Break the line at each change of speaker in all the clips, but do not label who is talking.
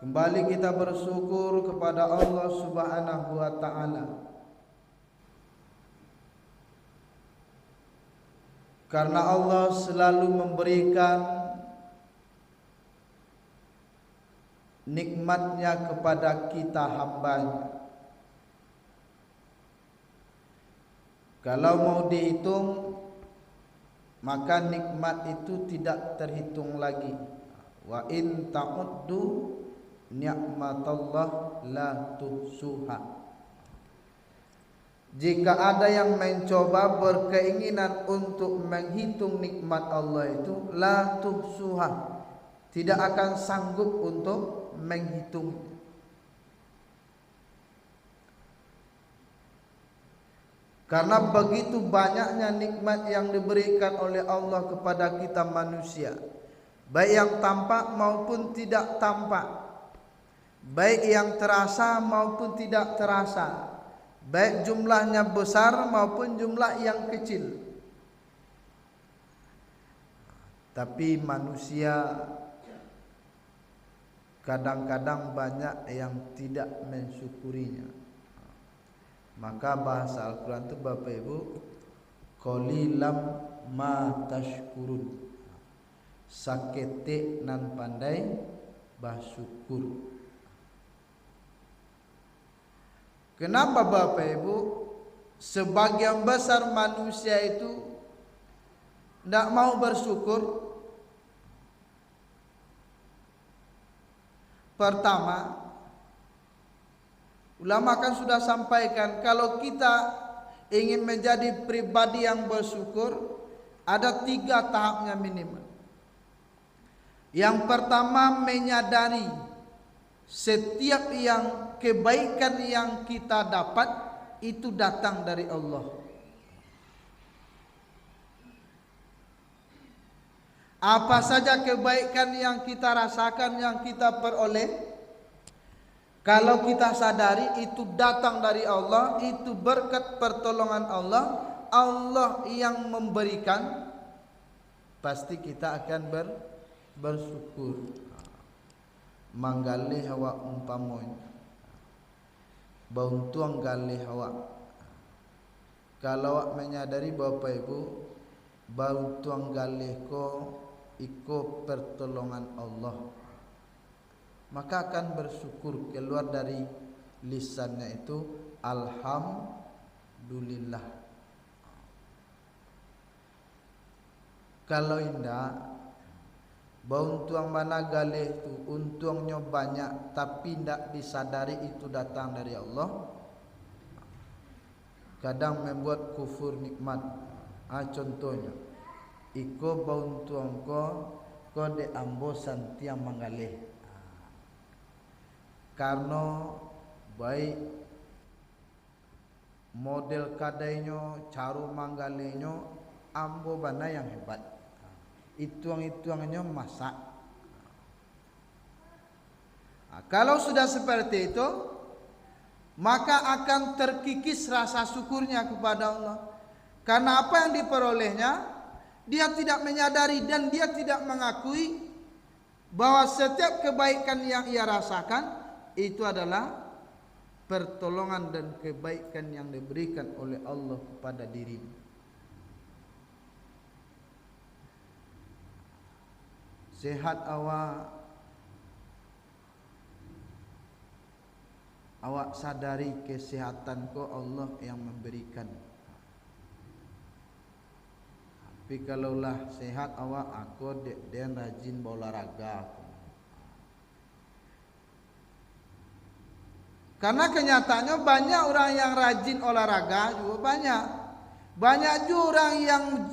Kembali kita bersyukur kepada Allah Subhanahu wa taala karena Allah selalu memberikan nikmatnya kepada kita hambanya. Kalau mau dihitung, maka nikmat itu tidak terhitung lagi. Wa in ta'uddu ni'matallah la tuhsuha. Jika ada yang mencoba berkeinginan untuk menghitung nikmat Allah itu, la tuhsuha, tidak akan sanggup untuk menghitung. Karena begitu banyaknya nikmat yang diberikan oleh Allah kepada kita manusia, baik yang tampak maupun tidak tampak, baik yang terasa maupun tidak terasa, baik jumlahnya besar maupun jumlah yang kecil. Tapi manusia kadang-kadang banyak yang tidak mensyukurinya. Maka bahasa Al-Quran itu Bapak Ibu, qalilam ma tashkurun, sakete nan pandai bersyukur. Kenapa Bapak Ibu? Sebagian besar manusia itu tidak mau bersyukur. Pertama, ulama kan sudah sampaikan, kalau kita ingin menjadi pribadi yang bersyukur, ada 3 tahapnya minimal. Yang pertama, menyadari setiap yang kebaikan yang kita dapat itu datang dari Allah. Apa saja kebaikan yang kita rasakan, yang kita peroleh, kalau kita sadari itu datang dari Allah, itu berkat pertolongan Allah, Allah yang memberikan, pasti kita akan bersyukur. Manggalih hawa umpamoy, bauntuang galih hawa. Kalau awak menyadari Bapak Ibu, bauntuang galih ko iko pertolongan Allah, maka akan bersyukur. Keluar dari lisannya itu alhamdulillah. Kalau indah, bauntuang mana galih itu untuangnya banyak tapi tidak disadari itu datang dari Allah, kadang membuat kufur nikmat. Contohnya, iko bauntuang ko de ambo santiang mangalih, karena baik model kadainya, caru manggalenyo ambo bana yang hebat, ituang-ituangnya masak. Kalau sudah seperti itu, maka akan terkikis rasa syukurnya kepada Allah. Karena apa yang diperolehnya, dia tidak menyadari dan dia tidak mengakui bahwa setiap kebaikan yang ia rasakan itu adalah pertolongan dan kebaikan yang diberikan oleh Allah kepada dirinya. Sehat awak sadari kesehatan ko Allah yang memberikan. Tapi kalaulah sehat awak, aku dan rajin berolahraga. Karena kenyataannya banyak orang yang rajin olahraga juga banyak. Banyak juga orang yang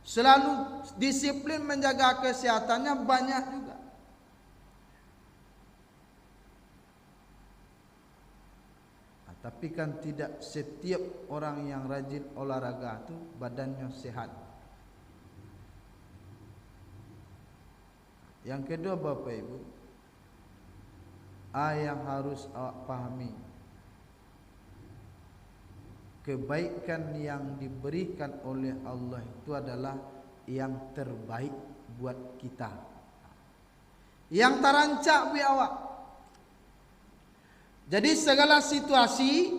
selalu disiplin menjaga kesehatannya banyak juga. Tapi kan tidak setiap orang yang rajin olahraga itu badannya sehat. Yang kedua Bapak Ibu, yang harus awak pahami, kebaikan yang diberikan oleh Allah itu adalah yang terbaik buat kita. Yang terancak bi awak, Jadi segala situasi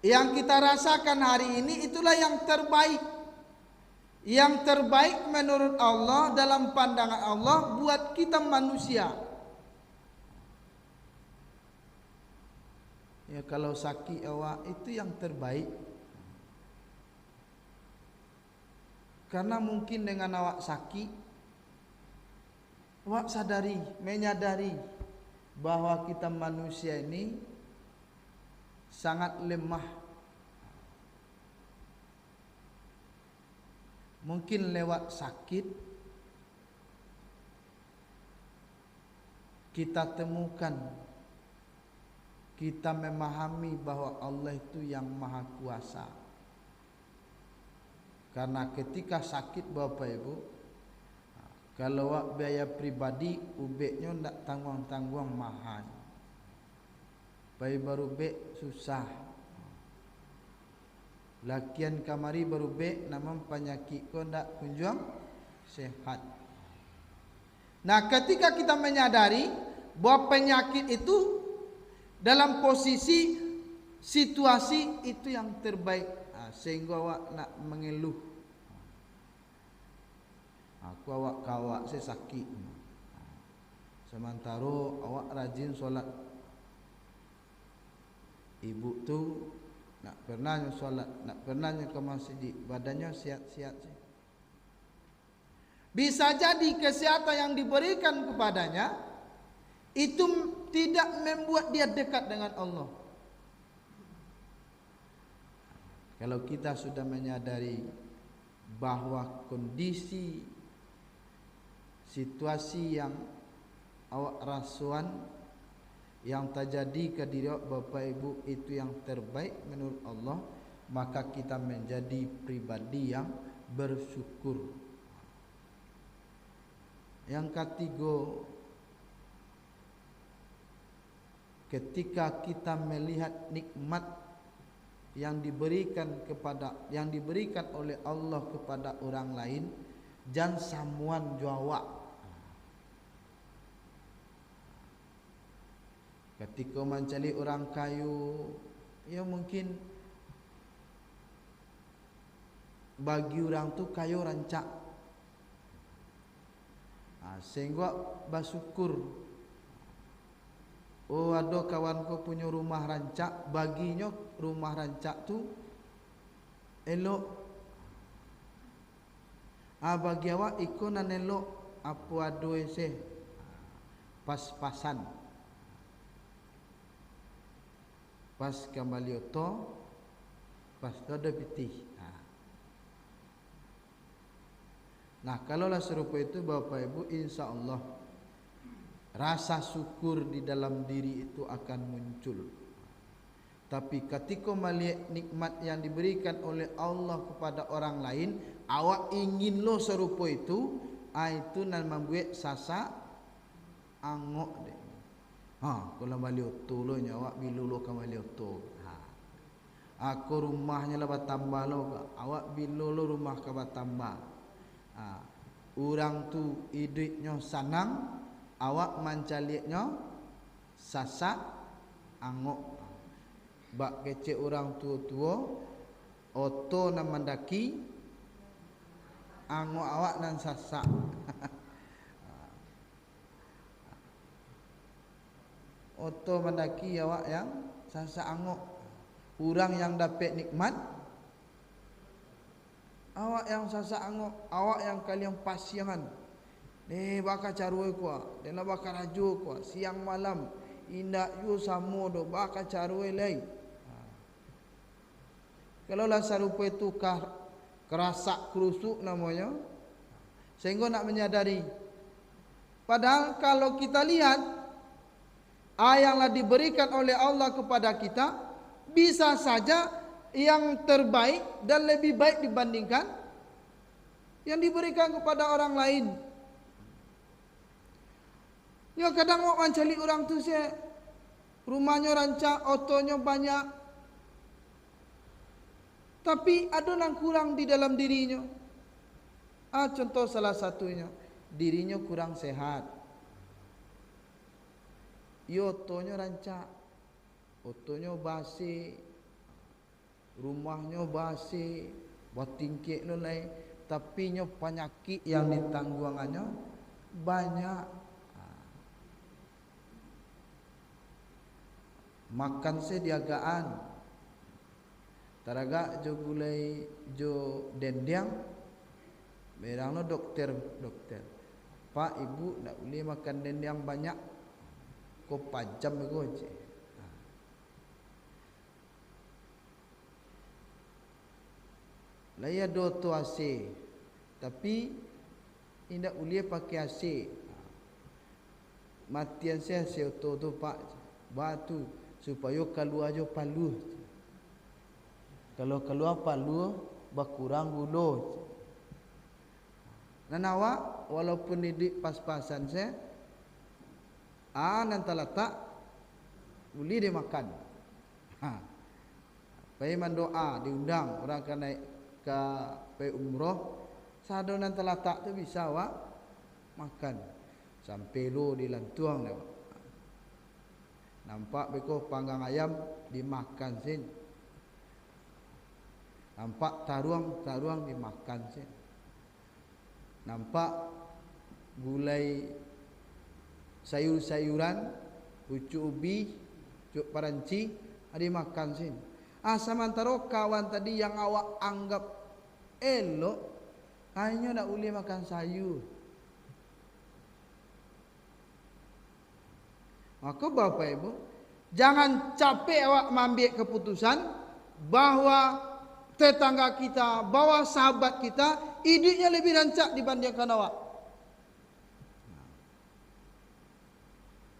yang kita rasakan hari ini itulah yang terbaik. Yang terbaik menurut Allah dalam pandangan Allah buat kita manusia. Ya kalau sakit awak itu yang terbaik. Karena mungkin dengan awak sakit, awak menyadari bahwa kita manusia ini sangat lemah. Mungkin lewat sakit kita temukan, kita memahami bahwa Allah itu yang maha kuasa. Karena ketika sakit Bapak Ibu, kalau awak biaya pribadi ubeknya ndak tanggung-tanggung mahal. Baru ubek susah. Lakian kamari baru ubek nama penyakit ko ndak kunjung sehat. Nah, ketika kita menyadari bahwa penyakit itu dalam posisi situasi itu yang terbaik, sehingga awak nak mengeluh. Aku awak saya sakit. Sementara awak rajin solat. Ibu tu nak pernahnya solat, nak pernahnya ke masjid, badannya sihat-sihat. Bisa jadi kesehatan yang diberikan kepadanya itu tidak membuat dia dekat dengan Allah. Kalau kita sudah menyadari bahwa kondisi situasi yang awak rasuan yang terjadi ke diri Bapak Ibu itu yang terbaik menurut Allah, maka kita menjadi pribadi yang bersyukur. Yang ketiga, ketika kita melihat nikmat yang diberikan oleh Allah kepada orang lain, jangan samuan jawab. Ketika mencari orang kayu, ya mungkin bagi orang tu kayu rancak, sehingga bersyukur. Oh, ada kawanku punya rumah rancak, baginya rumah rancak tu elok. Bagi awak ikonan elok apa adoe se pas-pasan. Pas kembali oto, pas ada pitih. Nah, kalaulah serupa itu Bapak Ibu, insya Allah rasa syukur di dalam diri itu akan muncul. Tapi ketika melihat nikmat yang diberikan oleh Allah kepada orang lain, awak ingin lo serupa itu nan membuat sasa angok deh. Kalau balik oto lo awak bilu lo kembali oto. Aku rumahnya lah bertambah lo, awak bilu lo rumah ke bertambah. Orang tu hidupnya sanang, awak mancaliaknya sasak angok. Bak kecek orang tua-tua, oto nan mendaki, angok awak nan sasak. Oto mendaki awak yang sasak angok. Orang yang dapat nikmat, awak yang sasak angok, awak yang kalian pasiangan. Baka carui kuah, dena baka raju kuah, siang malam indak yu samo do baka carui lei. Kalau lah sarupa itu kerasak kerusuk namanya, sehingga nak menyadari. Padahal kalau kita lihat yang diberikan oleh Allah kepada kita, bisa saja yang terbaik dan lebih baik dibandingkan yang diberikan kepada orang lain. Ya kadang mau mencari orang tu saya rumahnya rancak, otonya banyak, tapi ada yang kurang di dalam dirinya. Contoh salah satunya, dirinya kurang sehat. Yotonya rancak, otonya basi, rumahnya basi, buat tingkik nolai, tapi nyo penyakit yang ditangguangannya banyak. Makan sediagaan, taraga jo gulai jo dendiang, berang no dokter, Pak ibu nak boleh makan dendiang banyak, ko pajam ko je. Laya do tu AC, tapi tidak boleh pakai AC. Matian saya tu pak batu supaya keluar jo palu. Kalau keluar palu berkurang gula. Dan awak walaupun didik pas-pasan saya, nanti letak boleh dia makan. Pai mendoa diundang orang akan naik ke pai umroh, sado nanti letak tu bisa awak makan sampai lo dilantuang dah. Nampak beko panggang ayam dimakan sin. Nampak taruang dimakan sin. Nampak gulai sayur-sayuran, pucuk ubi, pucuk paranci, dimakan sin. Sementara kawan tadi yang awak anggap elok, hanya nak boleh makan sayur. Maka Bapak Ibu, jangan capek awak mengambil keputusan bahwa tetangga kita, bahwa sahabat kita hidupnya lebih rancak dibandingkan awak.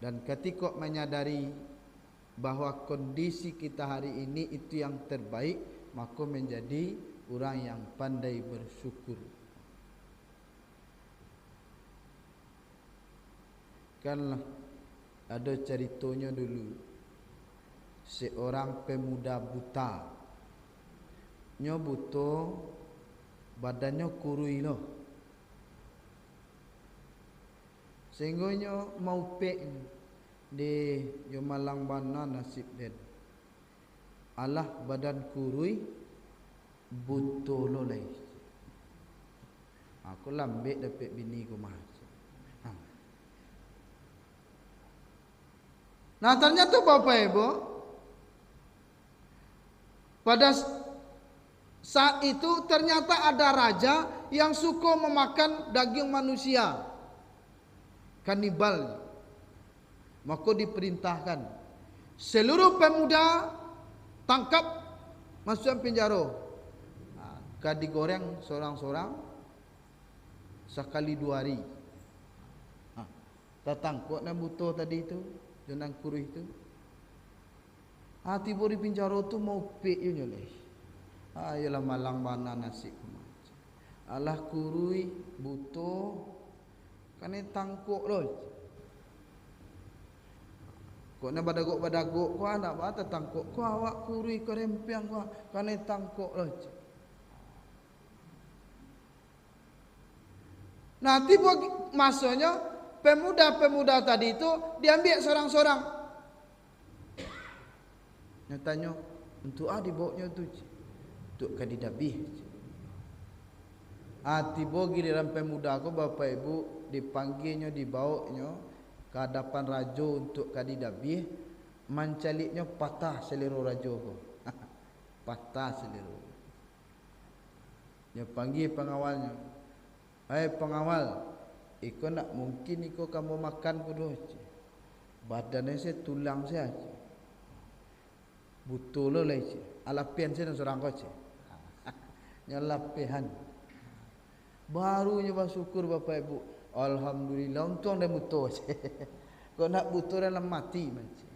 Dan ketika menyadari bahwa kondisi kita hari ini itu yang terbaik, maka menjadi orang yang pandai bersyukur. Kan ada ceritanya dulu, seorang pemuda buta, nyo buta, badannya kurui loh, sehingga nyo mau pek di Malang Bana nasib den. Allah badan kurui buta lo lai. Aku lambek dapat bini ku mah. Nah ternyata Bapak Ibu, pada saat itu ternyata ada raja yang suka memakan daging manusia, kanibal. Maka diperintahkan seluruh pemuda tangkap, masuk penjara. Kadi goreng seorang-seorang sekali 2 hari. Tertangkap dan buta tadi itu, jenang kuruh itu. Tiba di penjara tu mau pek you nyoleh. Ialah malang mana nasib. Allah kurui buta, kan tangkap loh. Kau nak badagok kau nak bata tangkap kau awak kurui kau rempiang kau kan tangkap loh. Nah tiba masanya pemuda-pemuda tadi itu diambil seorang-seorang. Nyatanya untuk dibawanya tu untuk kadidabih. Tiba giliran pemuda aku Bapak Ibu dipanggilnya, dibawanya ke hadapan raja untuk kadidabih, mencaliknya patah selera raja ko. Patah selera. Dia panggil pengawalnya. Hai pengawal, iko nak mungkin iko kamu makan kudu. Badannya saya tulang saya. Butuh lo lagi. Alapian saya seorang kau. Nyalapihan. Baru nyoba syukur Bapak Ibu. Alhamdulillah untung dia butuh. Kau nak butuh dalam mati macam.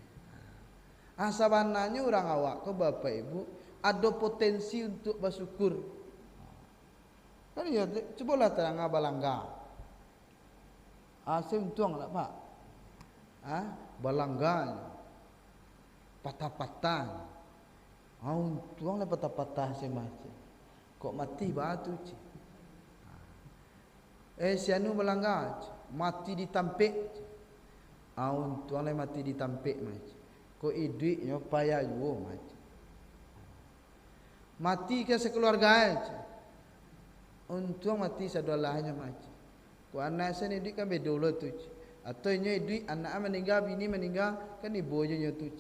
Sebenarnya orang awak ke Bapak Ibu ada potensi untuk bersyukur. Kan ya cobalah terang balangga. Saya untung lah Pak. Balangga. Patah-patah. Untung lah patah-patah saya macam. Kok mati batu cik. Sianu melanggar, mati ditampik. Untung le mati ditampik macam. Ko duitnya payah yo macam. Mati ke sekeluarga aja. Untung mati sadolahnya macam. Ko anak saya ni duit kan bedolo tu. Atau nya duit anak meninggal, bini meninggal kan ibunya tu.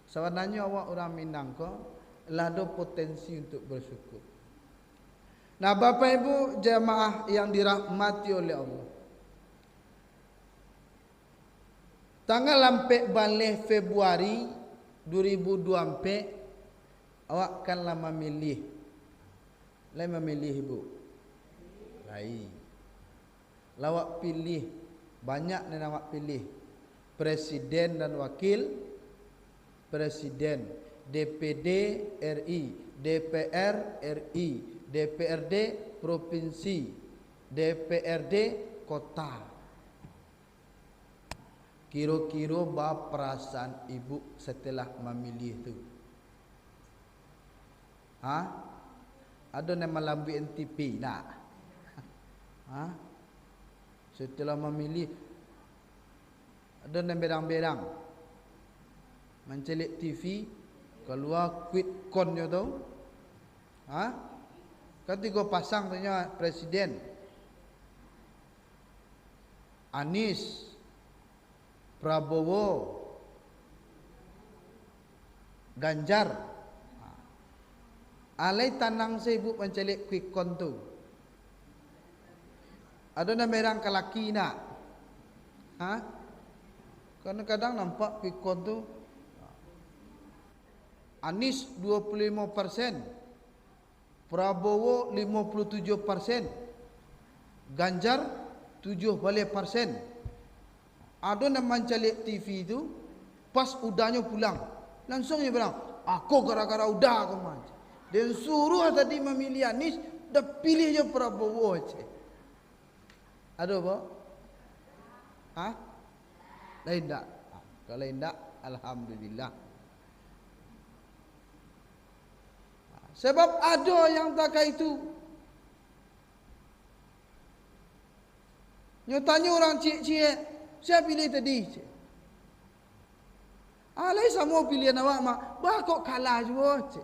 Sebenarnya awak orang Minang ko lah ada potensi untuk bersyukur. Nah, Bapak Ibu jemaah yang dirahmati oleh Allah. Tanggal lampe balik Februari 2024 awak kanlah memilih. Lai memilih ibu. Lai. Lawak pilih banyak yang awak pilih. Presiden dan wakil presiden, DPD RI, DPR RI, DPRD provinsi, DPRD kota. Kira-kira apa perasaan ibu setelah memilih itu? Ada nama lambu NTP nak? Setelah memilih ada nama berang-berang mencelik TV keluar quick count-nya tu. Ketika pasang tanya presiden Anies, Prabowo, Ganjar. Alai tanang sibuk mencelik quick count tu. Ada nama merang kelaki nak. Kadang-kadang nampak quick count tu Anies 25%, Prabowo 57%, Ganjar 7%. Ada yang mencalik TV itu, pas udahnya pulang, langsung dia bilang, aku gara-gara udah aku macam. Dan suruh tadi memilih Anies, dah pilihnya Prabowo aja. Ada apa? Lain tak? Kalau tidak, alhamdulillah. Sebab ada yang tak itu. Nyatanya orang cik-cik, saya pilih tadi. Alai semua pilihan awak mak, bah kok kalah juga.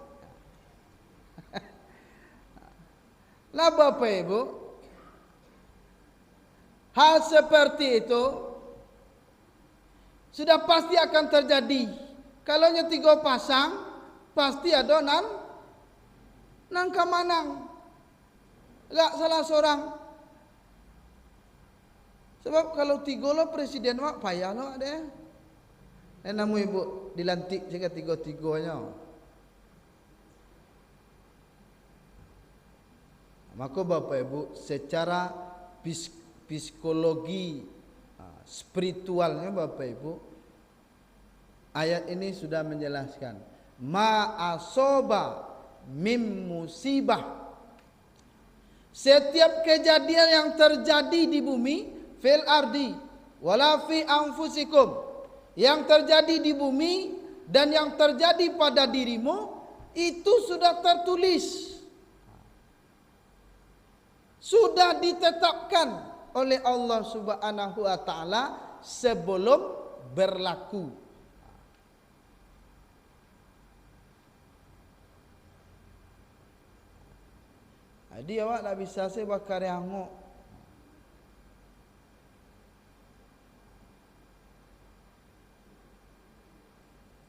Lah Bapak Ibu, hal seperti itu sudah pasti akan terjadi. Kalau nya 3 pasang, pasti ada nang kemanang. Enggak salah seorang. Sebab kalau 3 lo presiden mak payah lo ada. Namu ibu dilantik jika 3-3-nya. Maka Bapak Ibu secara psikologi spiritualnya Bapak Ibu, ayat ini sudah menjelaskan ma asoba mim musibah, setiap kejadian yang terjadi di bumi, fil ardi wala fi anfusikum, yang terjadi di bumi dan yang terjadi pada dirimu, itu sudah tertulis, sudah ditetapkan oleh Allah Subhanahu wa taala sebelum berlaku. Jadi awak tak bisa saya bakar yang ngok.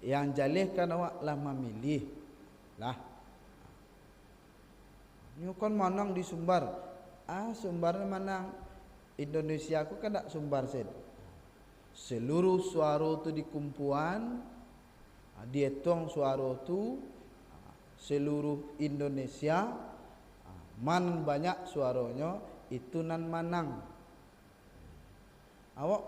Yang jalihkan awak lah memilih lah. Nyo kon manang di Sumbar. Sumbar manang Indonesia aku kan tak Sumbar sen. Seluruh suara tu dikumpulan, dihitung suara tu seluruh Indonesia, man banyak suaranya itu nan manang. Awak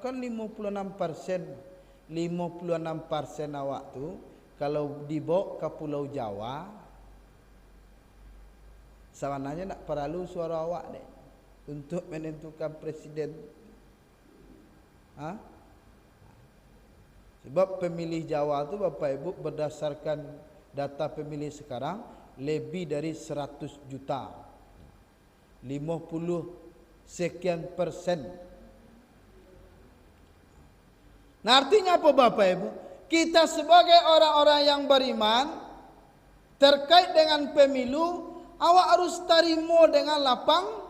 kan 56%, 56% awak tu kalau dibawa ke Pulau Jawa, sebenarnya nak perlu suara awak deh untuk menentukan presiden. Sebab pemilih Jawa tu Bapak Ibu berdasarkan data pemilih sekarang lebih dari 100 juta. 50 sekian persen. Nah, artinya apa Bapak Ibu? Kita sebagai orang-orang yang beriman terkait dengan pemilu, awak harus tarimo dengan lapang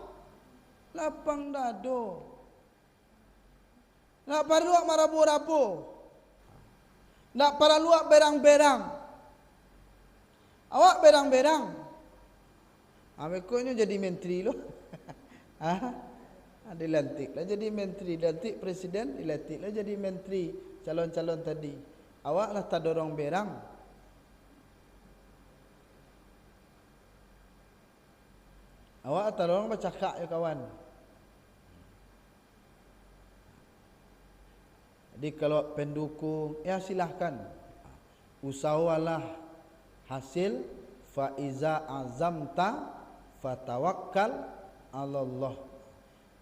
dado. Nak perlu marabu-rabu. Nak perlu berang-berang. Awak berang-berang. Amekonya jadi menteri loh. Dilantik lah jadi menteri, dilantik presiden, dilantik lah jadi menteri, calon-calon tadi. Awak lah tak dorong berang. Awak tak dorong bercakap ya kawan. Jadi kalau pendukung, ya silahkan. Usahawalah hasil, faiza azamta fatawakkal Allah.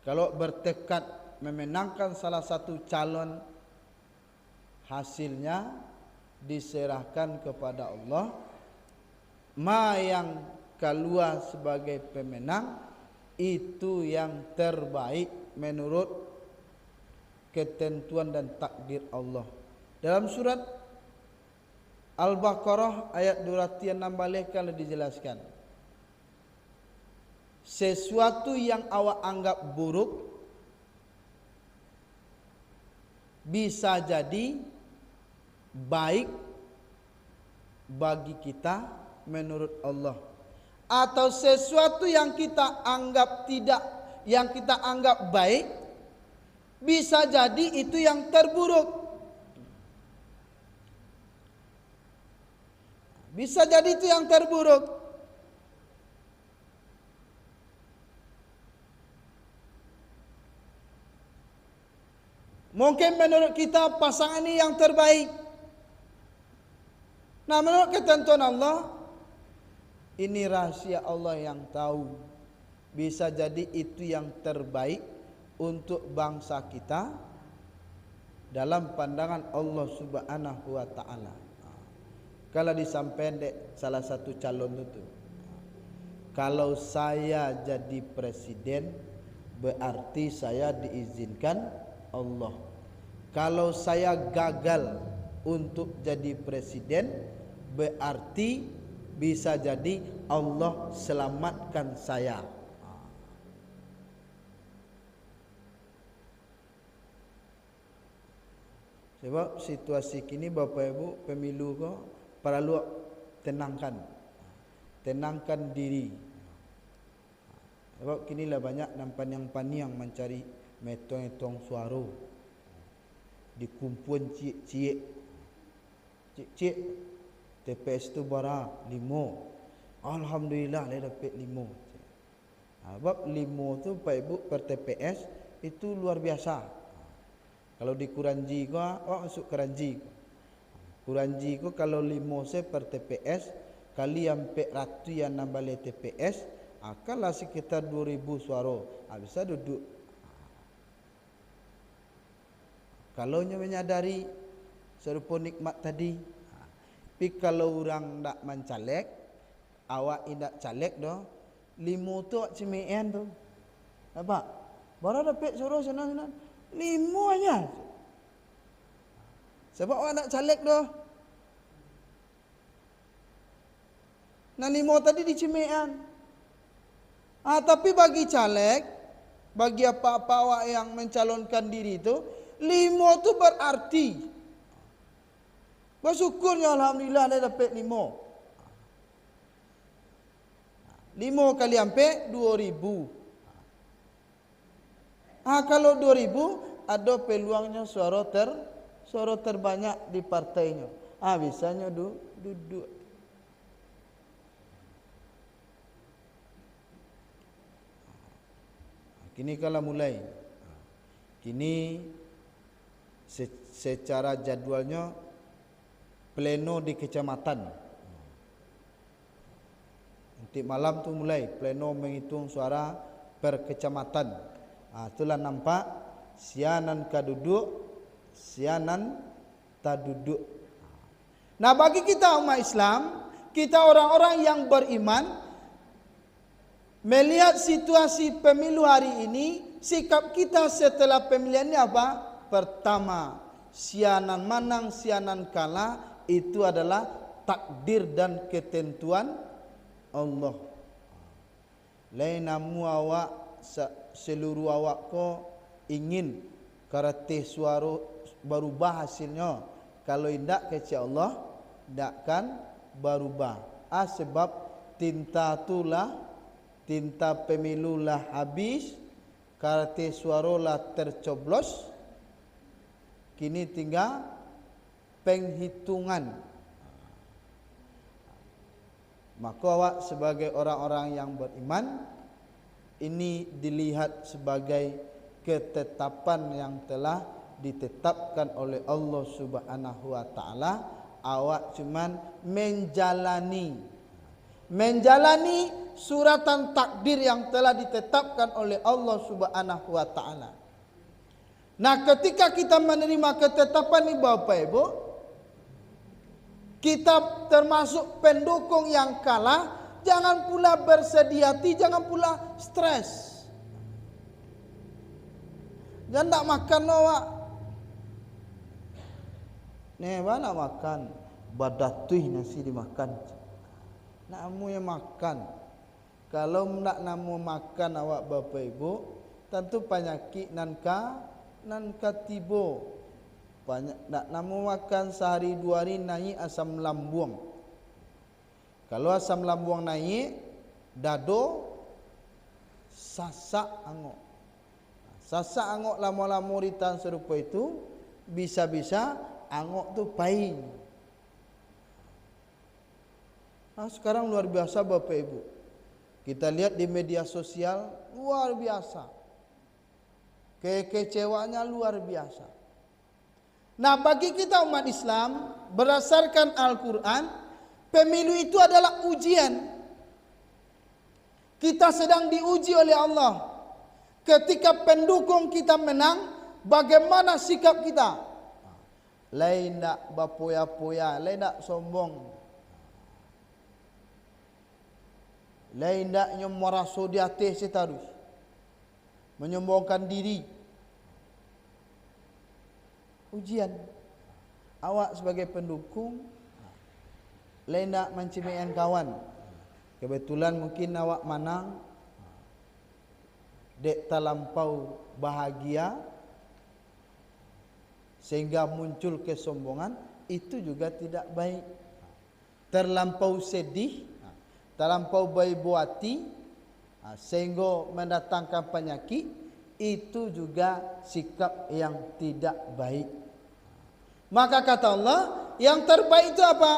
Kalau bertekad memenangkan salah satu calon, hasilnya diserahkan kepada Allah. Ma yang keluar sebagai pemenang itu yang terbaik menurut ketentuan dan takdir Allah. Dalam surat Al-Baqarah ayat 206 kalau dijelaskan, sesuatu yang awak anggap buruk bisa jadi baik bagi kita menurut Allah, atau sesuatu yang kita anggap tidak, yang kita anggap baik bisa jadi itu yang terburuk. Bisa jadi itu yang terburuk. Mungkin menurut kita pasangan ini yang terbaik. Nah, menurut ketentuan Allah, ini rahasia Allah yang tahu. Bisa jadi itu yang terbaik untuk bangsa kita dalam pandangan Allah Subhanahu wa taala. Kalau disampaikan salah satu calon itu, kalau saya jadi presiden berarti saya diizinkan Allah. Kalau saya gagal untuk jadi presiden berarti bisa jadi Allah selamatkan saya. Sebab situasi kini Bapak Ibu pemilu kok perlu tenangkan diri. Sebab kini lah banyak nampan yang paniang mencari metong-metong suara, dikumpul cik TPS tu bara 5. Alhamdulillah dia dapat 5. Sebab 5 tu Pak Ibu per TPS itu luar biasa. Kalau di Kuranji ko, masuk Kuranji. Kuranji ko kalau 5 se per TPS kali sampai ratu yang nambah TPS, akanlah sekitar 2000 suara. Bisa duduk. Kalau nya menyadari serupa nikmat tadi. Tapi kalau orang tak mencalek, awak tidak calek doh, 5 tu cemean tu. Apa? Baru dapat suara sana. 5 aja. Sebab awak nak caleg doh. Nah 5 tadi dicemean. Tapi bagi caleg, bagi apa-apa awak yang mencalonkan diri itu, 5 tu berarti. Bersyukurnya alhamdulillah dia dapat 5. 5 kali sampai 2000. Kalau 2000 ada peluangnya suara terbanyak di partainya. Bisanya duduk. Kini kalau mulai. Kini secara jadwalnya pleno di kecamatan. Nanti malam tu mulai pleno menghitung suara per kecamatan. Itulah nampak sianan kaduduk, sianan tak duduk. Nah, bagi kita umat Islam, kita orang-orang yang beriman, melihat situasi pemilu hari ini, sikap kita setelah pemilihan ini apa? Pertama, sianan menang, sianan kalah, itu adalah takdir dan ketentuan Allah. Lainamu awak seluruh awak ko ingin karate suaro berubah hasilnya. Kalau tidak kecil Allah, tidak akan berubah. Sebab tinta itulah, tinta pemilulah habis, karate suarolah tercoblos. Kini tinggal penghitungan. Maka awak sebagai orang-orang yang beriman, ini dilihat sebagai ketetapan yang telah ditetapkan oleh Allah Subhanahu wa taala. Awak cuman menjalani suratan takdir yang telah ditetapkan oleh Allah Subhanahu wa taala. Nah, ketika kita menerima ketetapan ini Bapak Ibu, kita termasuk pendukung yang kalah. Jangan pula bersedih hati, jangan pula stres. Jangan tak makan awak. Nih, mana makan? Badatuh nasi dimakan. Namu yang makan. Kalau nak namu makan awak Bapak Ibu, tentu penyakit nan tibo. Banyak nak namu makan sehari 2 hari naik asam lambung. Kalau asam lambung naik, dado sasak angok. Sasak angok lama-lama ritan serupa itu, bisa-bisa angok tu pahing. Nah, sekarang luar biasa Bapak Ibu. Kita lihat di media sosial luar biasa. Kekecewanya luar biasa. Nah, bagi kita umat Islam, berdasarkan Al-Quran, pemilu itu adalah ujian. Kita sedang diuji oleh Allah. Ketika pendukung kita menang, bagaimana sikap kita? Lain tak berpoya-poya, lain tak sombong, lain tak merasa di atas seterus, menyombongkan diri. Ujian. Awak sebagai pendukung, lain tak mencemehkan kawan. Kebetulan mungkin awak menang, dek terlampau bahagia sehingga muncul kesombongan, itu juga tidak baik. Terlampau sedih, terlampau berbuati sehingga mendatangkan penyakit, itu juga sikap yang tidak baik. Maka kata Allah, yang terbaik itu apa?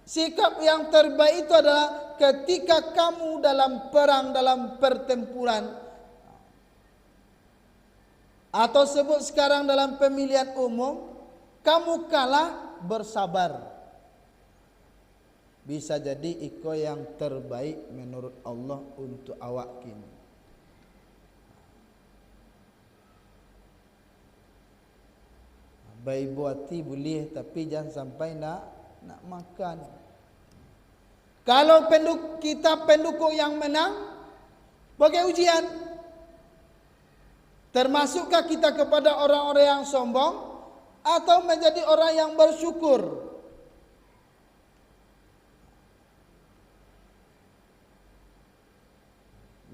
Sikap yang terbaik itu adalah ketika kamu dalam perang, dalam pertempuran, atau sebut sekarang dalam pemilihan umum, kamu kalah, bersabar. Bisa jadi iko yang terbaik menurut Allah untuk awak kini. Baik buati boleh, tapi jangan sampai nak makan. Kalau kita pendukung yang menang, bagai ujian. Termasukkah kita kepada orang-orang yang sombong atau menjadi orang yang bersyukur?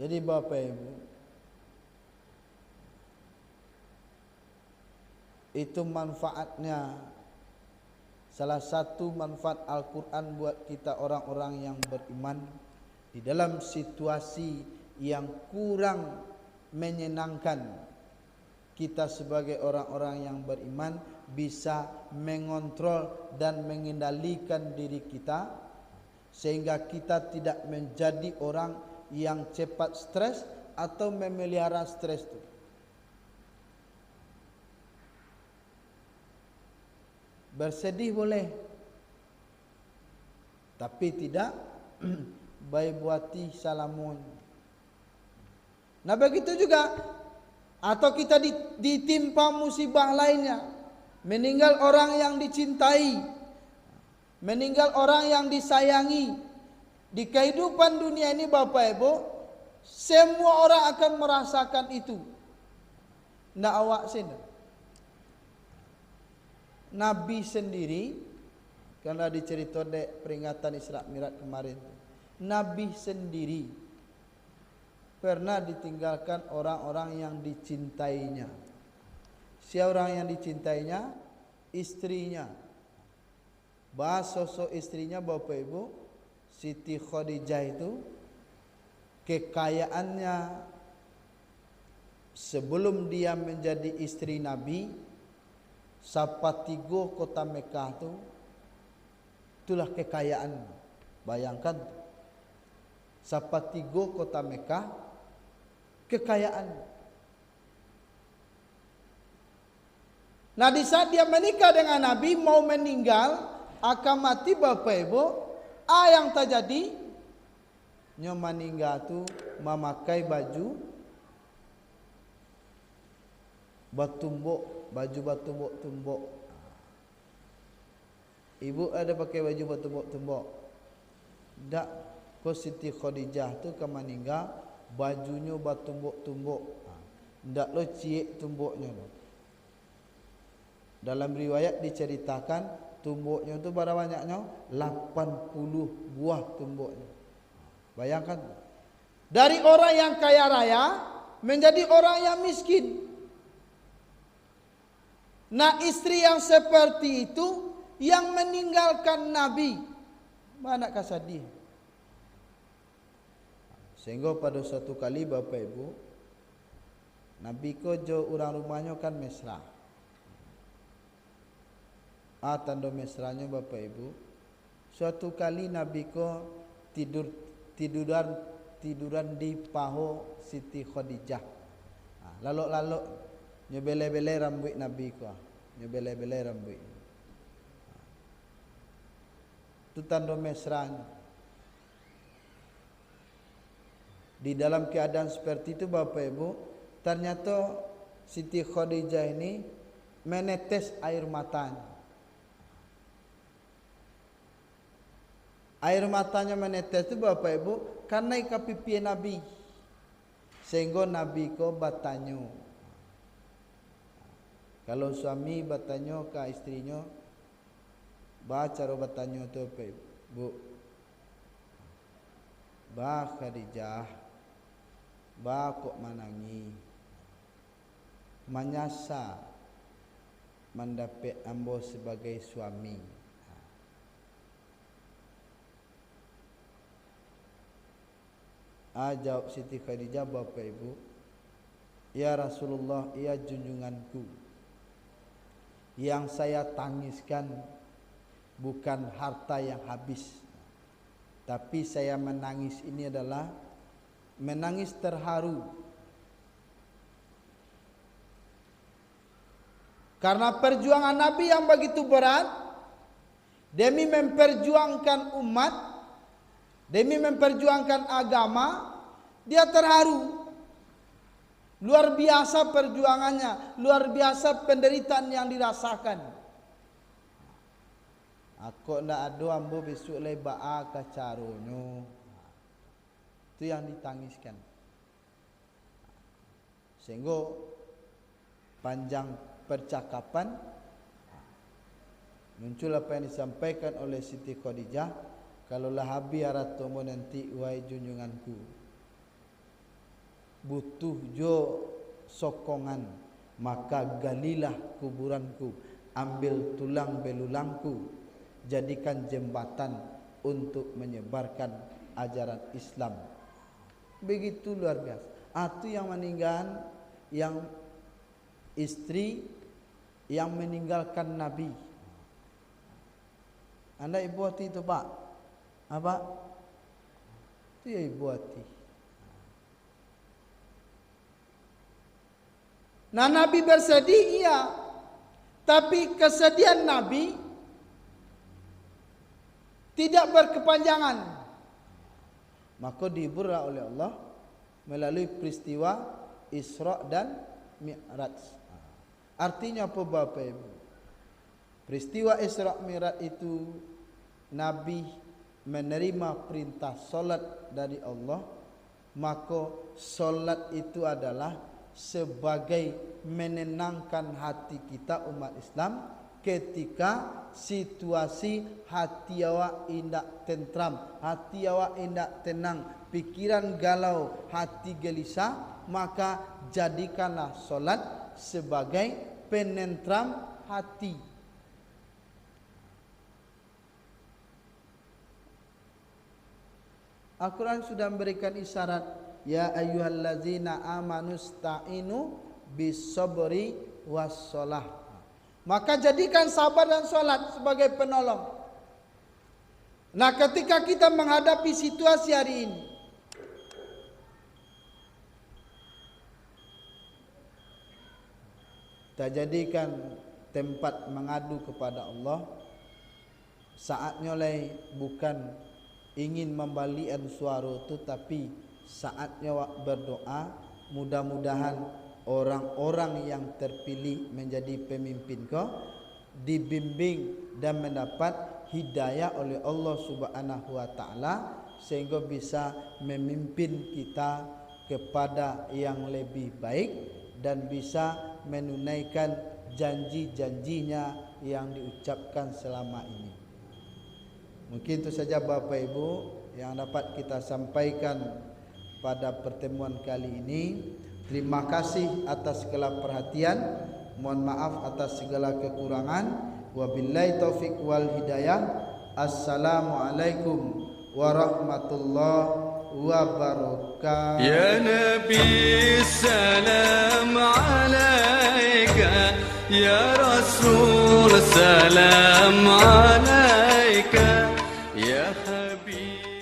Jadi Bapak Ibu, itu manfaatnya. Salah satu manfaat Al-Quran buat kita orang-orang yang beriman, di dalam situasi yang kurang menyenangkan, kita sebagai orang-orang yang beriman bisa mengontrol dan mengendalikan diri kita, sehingga kita tidak menjadi orang yang cepat stres atau memelihara stres itu. Bersedih boleh, tapi tidak baik buati salamun. Nah begitu juga, atau kita ditimpa musibah lainnya, meninggal orang yang dicintai, meninggal orang yang disayangi. Di kehidupan dunia ini Bapak Ibu, semua orang akan merasakan itu. Ndak awak sini. Nabi sendiri, karena dicerita di peringatan Isra Mi'raj kemarin, Nabi sendiri pernah ditinggalkan orang-orang yang dicintainya. Siapa orang yang dicintainya? Istrinya. Bahas sosok istrinya Bapak Ibu, Siti Khadijah itu kekayaannya sebelum dia menjadi istri Nabi, Sapatigo kota Mekah itu, itulah kekayaan. Bayangkan, Sapatigo kota Mekah, kekayaan. Nah, di saat dia menikah dengan Nabi, mau meninggal, akan mati Bapak Ibu, yang terjadi, nyo meninggal tu memakai baju batumbuk, baju batumbuk-tumbuk. Ibu ada pakai baju batumbuk-tumbuk. Dak, ko Siti Khadijah tu ke meninggal, bajunya batumbuk-tumbuk. Ndak lo ciek tumbuknya. Dalam riwayat diceritakan tumbuknya itu pada banyaknya 80 buah tumbuknya. Bayangkan, dari orang yang kaya raya menjadi orang yang miskin. Nah, istri yang seperti itu yang meninggalkan Nabi, manakah sedih? Sehingga pada suatu kali Bapak Ibu, Nabi ko jo orang rumahnya kan mesra. Tanda mesranya Bapak Ibu, suatu kali Nabi ko tiduran di paho Siti Khadijah. Lalu nyebele-bele rambut Nabi ko, nyebele-bele rambut. Itu tanda mesranya. Di dalam keadaan seperti itu Bapak Ibu, ternyata Siti Khadijah ini menetes air matanya. Air matanya menetes itu Bapak Ibu karena ikapipi Nabi. Sehingga Nabi ko batanyo. Kalau suami batanyo ke istrinya, baca batanyo tu Bapak Ibu. Ba Khadijah, ba kok manangi. Manyasa mendapat ambo sebagai suami. Jawab Siti Khadijah, Bapak Ibu, ya Rasulullah, ya junjunganku, yang saya tangiskan bukan harta yang habis, tapi saya menangis ini adalah menangis terharu. Karena perjuangan Nabi yang begitu berat demi memperjuangkan umat, demi memperjuangkan agama, dia terharu. Luar biasa perjuangannya, luar biasa penderitaan yang dirasakan. Aku ndak ada ambo besok le baa kacaronyo. Itu yang ditangiskan. Sehingga panjang percakapan muncul apa yang disampaikan oleh Siti Khadijah, kalaulah habi aratomo nanti wahai junjunganku, butuh jo sokongan, maka galilah kuburanku, ambil tulang belulangku, jadikan jembatan untuk menyebarkan ajaran Islam. Begitu luar biasa. Itu yang meninggal, yang istri yang meninggalkan Nabi. Anda ibu hati itu Pak? Apa? Itu ya ibu hati. Nah, Nabi bersedih, iya. Tapi kesedihan Nabi tidak berkepanjangan. Maka dihiburlah oleh Allah melalui peristiwa Isra dan Mi'raj. Artinya apa Bapak Ibu? Peristiwa Isra Mi'raj itu Nabi menerima perintah solat dari Allah. Maka solat itu adalah sebagai menenangkan hati kita umat Islam ketika situasi hati awak indak tentram, hati awak indak tenang, pikiran galau, hati gelisah, maka jadikanlah solat sebagai penentram hati. Al-Quran sudah memberikan isyarat, ya ayyuhallazina amanusta'inu bis-sabri was-shalah. Maka jadikan sabar dan solat sebagai penolong. Nah, ketika kita menghadapi situasi hari ini, kita jadikan tempat mengadu kepada Allah. Saatnya oleh bukan ingin membalikan suara itu, tapi saatnya berdoa. Mudah-mudahan orang-orang yang terpilih menjadi pemimpin kau dibimbing dan mendapat hidayah oleh Allah Subhanahu wa taala, sehingga bisa memimpin kita kepada yang lebih baik dan bisa menunaikan janji-janjinya yang diucapkan selama ini. Mungkin itu saja Bapak Ibu yang dapat kita sampaikan pada pertemuan kali ini. Terima kasih atas segala perhatian. Mohon maaf atas segala kekurangan. Wabillahi taufik wal hidayah. Assalamualaikum warahmatullahi wabarakatuh.
Ya Nabi salam alaika, ya Rasul salam alaika, ya Habib.